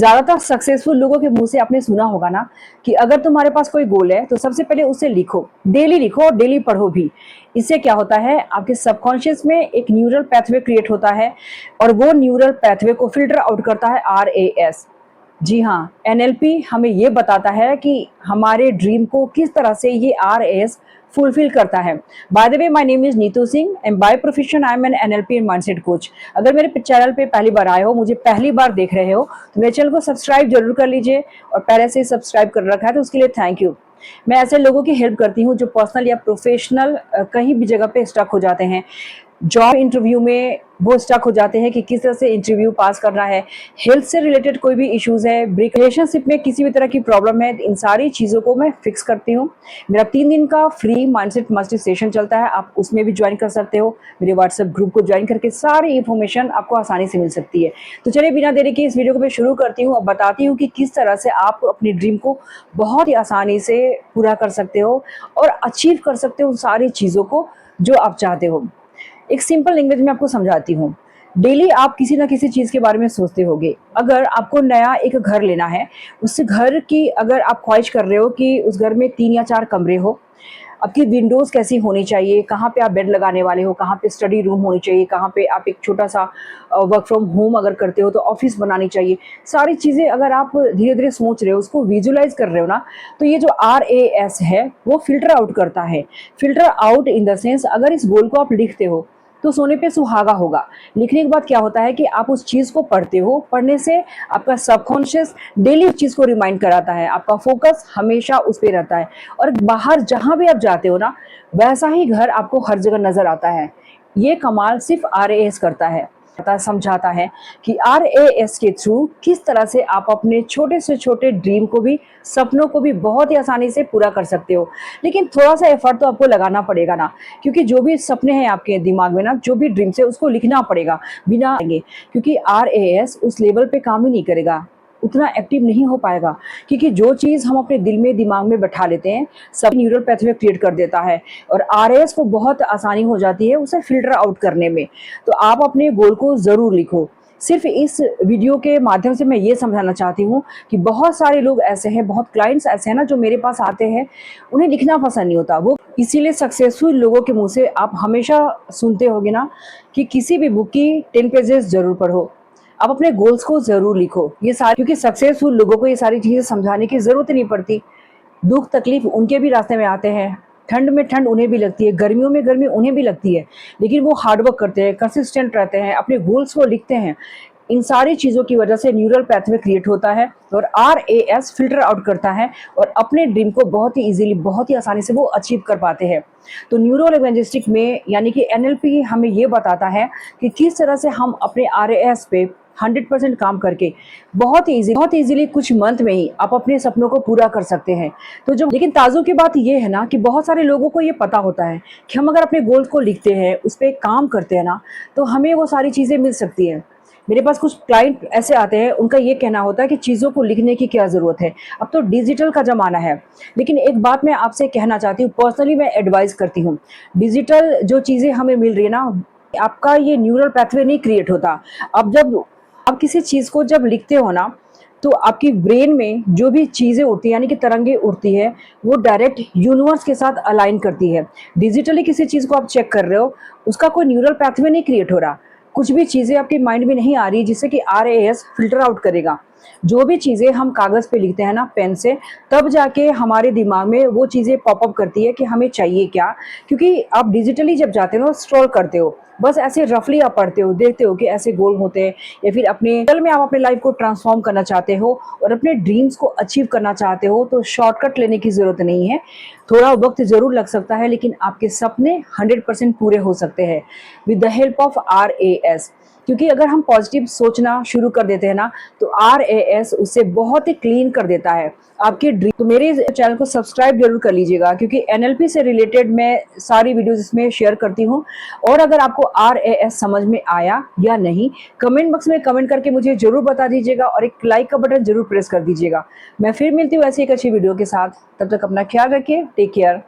ज्यादातर सक्सेसफुल लोगों के मुंह से आपने सुना होगा ना कि अगर तुम्हारे पास कोई गोल है तो सबसे पहले उसे लिखो और डेली पढ़ो भी। इससे क्या होता है, आपके सबकॉन्शियस में एक न्यूरल पैथवे क्रिएट होता है और वो न्यूरल पैथवे को फिल्टर आउट करता है RAS। जी हाँ, NLP हमें ये बताता है कि हमारे ड्रीम को किस तरह से ये RAS फुलफिल करता है। By the way, my name is Neetu Singh and by profession I am an NLP and mindset coach. अगर मेरे चैनल पे पहली बार आए हो, मुझे पहली बार देख रहे हो, तो मेरे चैनल को सब्सक्राइब जरूर कर लीजिए और पहले से सब्सक्राइब कर रखा है तो उसके लिए थैंक यू। मैं ऐसे लोगों की हेल्प करती हूँ जो पर्सनल या प्रोफेशनल कहीं भी जगह पे स्टक हो जाते हैं। जॉब इंटरव्यू में वो स्टक हो जाते हैं कि किस तरह से इंटरव्यू पास करना है, हेल्थ से रिलेटेड कोई भी इश्यूज है, रिलेशनशिप में किसी भी तरह की प्रॉब्लम है, इन सारी चीज़ों को मैं फिक्स करती हूँ। मेरा 3 दिन का फ्री माइंडसेट मास्टरी सेशन चलता है, आप उसमें भी ज्वाइन कर सकते हो। मेरे व्हाट्सएप ग्रुप को ज्वाइन करके सारी इन्फॉर्मेशन आपको आसानी से मिल सकती है। तो चलिए बिना देरी के इस वीडियो को मैं शुरू करती हूँ और बताती हूँ कि किस तरह से आप अपनी ड्रीम को बहुत ही आसानी से पूरा कर सकते हो और अचीव कर सकते हो उन सारी चीज़ों को जो आप चाहते हो। एक सिंपल लैंग्वेज में आपको समझाती हूँ। डेली आप किसी ना किसी चीज़ के बारे में सोचते होगे। अगर आपको नया एक घर लेना है, उस घर की अगर आप ख्वाहिश कर रहे हो कि उस घर में 3 या 4 कमरे हो, आपकी विंडोज़ कैसी होनी चाहिए, कहाँ पे आप बेड लगाने वाले हो, कहाँ पे स्टडी रूम होनी चाहिए, कहाँ पे आप एक छोटा सा वर्क फ्रॉम होम अगर करते हो तो ऑफिस बनानी चाहिए। सारी चीज़ें अगर आप धीरे धीरे सोच रहे हो, उसको विजुलाइज कर रहे हो ना, तो ये जो RAS है वो फिल्टर आउट करता है। Filter out in the sense, अगर इस गोल को आप लिखते हो तो सोने पे सुहागा होगा। लिखने के बाद क्या होता है कि आप उस चीज़ को पढ़ते हो, पढ़ने से आपका सबकॉन्शियस डेली उस चीज़ को रिमाइंड कराता है, आपका फोकस हमेशा उस पर रहता है और बाहर जहाँ भी आप जाते हो ना, वैसा ही घर आपको हर जगह नजर आता है। ये कमाल सिर्फ RAS करता है, समझाता है कि RAS के थ्रू किस तरह से आप अपने छोटे से छोटे ड्रीम को भी, सपनों को भी बहुत ही आसानी से पूरा कर सकते हो। लेकिन थोड़ा सा एफर्ट तो आपको लगाना पड़ेगा ना, क्योंकि जो भी सपने हैं आपके दिमाग में ना, जो भी ड्रीम्स है उसको लिखना पड़ेगा बिना, क्योंकि RAS उस लेवल पे काम ही नहीं करेगा, उतना एक्टिव नहीं हो पाएगा। क्योंकि जो चीज़ हम अपने दिल में दिमाग में बैठा लेते हैं, सब न्यूरल पैथवे क्रिएट कर देता है और RAS को बहुत आसानी हो जाती है उसे फिल्टर आउट करने में। तो आप अपने गोल को ज़रूर लिखो। सिर्फ इस वीडियो के माध्यम से मैं ये समझाना चाहती हूँ कि बहुत सारे लोग ऐसे हैं, बहुत क्लाइंट्स ऐसे हैं ना, जो मेरे पास आते हैं, उन्हें लिखना पसंद नहीं होता। वो इसीलिए सक्सेसफुल लोगों के मुंह से आप हमेशा सुनते होगे ना कि किसी भी बुक की 10 पेजेस जरूर पढ़ो, आप अपने गोल्स को जरूर लिखो। ये सारी, क्योंकि सक्सेसफुल लोगों को ये सारी चीजें समझाने की जरूरत नहीं पड़ती। दुख तकलीफ उनके भी रास्ते में आते हैं, ठंड में ठंड उन्हें भी लगती है, गर्मियों में गर्मी उन्हें भी लगती है, लेकिन वो हार्डवर्क करते हैं, कंसिस्टेंट रहते हैं, अपने गोल्स को लिखते हैं। इन सारी चीज़ों की वजह से न्यूरल पैथवे क्रिएट होता है और RAS फिल्टर आउट करता है और अपने ड्रीम को बहुत ही इजीली, बहुत ही आसानी से वो अचीव कर पाते हैं। तो न्यूरो लिंग्विस्टिक में यानी कि NLP हमें ये बताता है कि किस तरह से हम अपने RAS पे 100% काम करके बहुत इजीली कुछ मंथ में ही आप अपने सपनों को पूरा कर सकते हैं। तो जो, लेकिन ताजुब की बात ये है ना कि बहुत सारे लोगों को ये पता होता है कि हम अगर अपने गोल्स को लिखते हैं, उस पर काम करते हैं ना, तो हमें वो सारी चीज़ें मिल सकती हैं। मेरे पास कुछ क्लाइंट ऐसे आते हैं, उनका ये कहना होता है कि चीज़ों को लिखने की क्या ज़रूरत है, अब तो डिजिटल का ज़माना है। लेकिन एक बात मैं आपसे कहना चाहती हूँ, पर्सनली मैं एडवाइस करती हूँ, डिजिटल जो चीज़ें हमें मिल रही है ना, आपका ये न्यूरल पैथवे नहीं क्रिएट होता। अब जब आप किसी चीज़ को जब लिखते हो ना, तो आपकी ब्रेन में जो भी चीज़ें उड़ती है, यानी कि तरंगे उड़ती है, वो डायरेक्ट यूनिवर्स के साथ अलाइन करती है। डिजिटली किसी चीज़ को आप चेक कर रहे हो, उसका कोई न्यूरल पैथवे नहीं क्रिएट हो रहा, कुछ भी चीज़ें आपके माइंड में नहीं आ रही जिससे कि RAS फिल्टर आउट करेगा। जो भी चीज़ें हम कागज़ पे लिखते हैं ना पेन से, तब जाके हमारे दिमाग में वो चीज़ें पॉपअप करती है कि हमें चाहिए क्या। क्योंकि आप डिजिटली जब जाते हो, स्क्रॉल करते हो, बस ऐसे रफली आप पढ़ते हो, देखते हो कि ऐसे गोल होते हैं, या फिर अपने कल में आप अपने लाइफ को ट्रांसफॉर्म करना चाहते हो और अपने ड्रीम्स को अचीव करना चाहते हो, तो शॉर्टकट लेने की ज़रूरत नहीं है। थोड़ा वक्त ज़रूर लग सकता है, लेकिन आपके सपने 100% पूरे हो सकते हैं with the help of RAS। क्योंकि अगर हम पॉजिटिव सोचना शुरू कर देते हैं ना, तो RAS उसे बहुत ही क्लीन कर देता है आपके ड्रीम। तो मेरे चैनल को सब्सक्राइब जरूर कर लीजिएगा, क्योंकि NLP से रिलेटेड मैं सारी वीडियोस इसमें शेयर करती हूँ। और अगर आपको RAS समझ में आया या नहीं, कमेंट बॉक्स में कमेंट करके मुझे जरूर बता दीजिएगा और एक लाइक का बटन जरूर प्रेस कर दीजिएगा। मैं फिर मिलती हूँ ऐसी एक अच्छी वीडियो के साथ, तब तक अपना ख्याल रखिए, टेक केयर।